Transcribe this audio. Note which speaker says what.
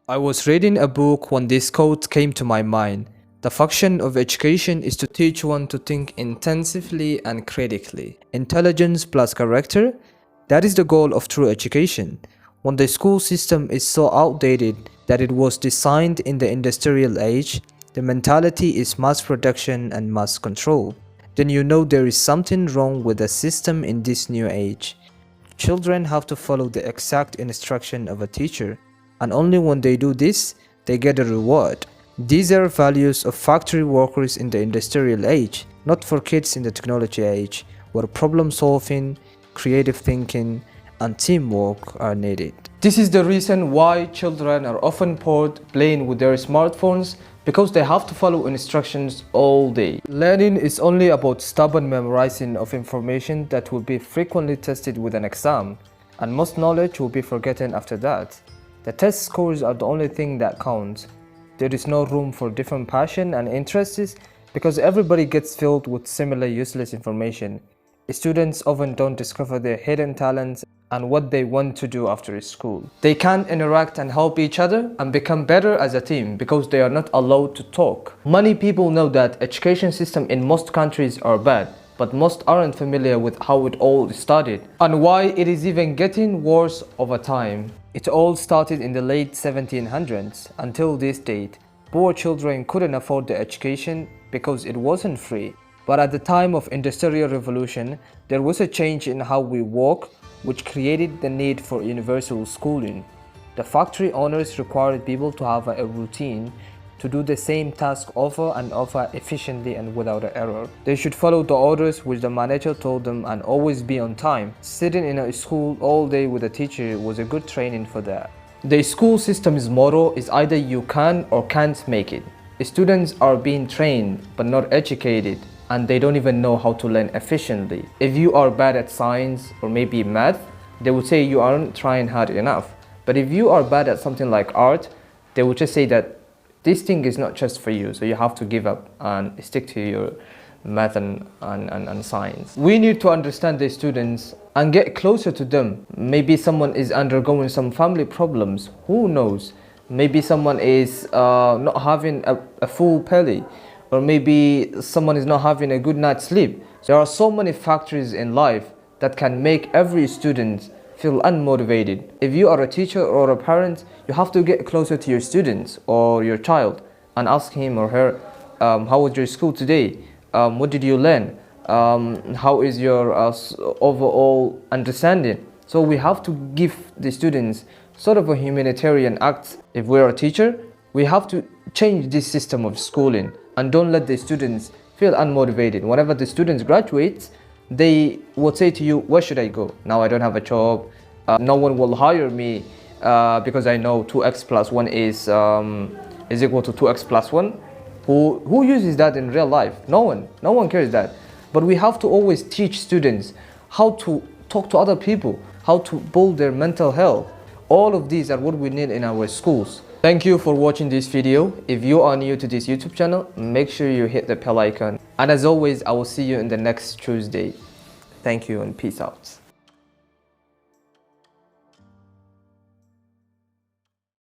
Speaker 1: I was reading a book when this quote came to my mind. The function of education is to teach one to think intensively and critically. Intelligence plus character, that is the goal of true education. When the school system is so outdated that it was designed in the industrial age, the mentality is mass production and mass control, then you know there is something wrong with the system in this new age. Children have to follow the exact instruction of a teacher, and only when they do this, they get a reward. These are values of factory workers in the industrial age, not for kids in the technology age, where problem solving, creative thinking, and teamwork are needed. This is the reason why children are often bored playing with their smartphones, because they have to follow instructions all day. Learning is only about stubborn memorizing of information that will be frequently tested with an exam, and most knowledge will be forgotten after that. The test scores are the only thing that counts. There is no room for different passion and interests because everybody gets filled with similar useless information. Students often don't discover their hidden talents and what they want to do after school. They can't interact and help each other and become better as a team because they are not allowed to talk. Many people know that education system in most countries are bad, but most aren't familiar with how it all started and why it is even getting worse over time. It all started in the late 1700s. Until this date, poor children couldn't afford the education because it wasn't free. But at the time of Industrial Revolution, there was a change in how we work, which created the need for universal schooling. The factory owners required people to have a routine to do the same task over and over efficiently and without an error. They should follow the orders which the manager told them and always be on time. Sitting in a school all day with a teacher was a good training for that. The school system's motto is either you can or can't make it. Students are being trained but not educated, and they don't even know how to learn efficiently. If you are bad at science or maybe math, they would say you aren't trying hard enough. But if you are bad at something like art, they would just say that this thing is not just for you, so you have to give up and stick to your math and science. We need to understand the students and get closer to them. Maybe someone is undergoing some family problems, who knows? Maybe someone is not having a full belly, or maybe someone is not having a good night's sleep. There are so many factors in life that can make every student feel unmotivated. If you are a teacher or a parent, you have to get closer to your students or your child and ask him or her, how was your school today? What did you learn? How is your overall understanding? So we have to give the students sort of a humanitarian act. If we're a teacher, we have to change this system of schooling and don't let the students feel unmotivated. Whenever the students graduate, they would say to you, where should I go? Now I don't have a job. No one will hire me because I know 2x plus 1 is equal to 2x plus 1. Who uses that in real life? No one cares that. But we have to always teach students how to talk to other people, how to build their mental health. All of these are what we need in our schools. Thank you for watching this video. If you are new to this YouTube channel, make sure you hit the bell icon. And as always, I will see you in the next Tuesday. Thank you and peace out.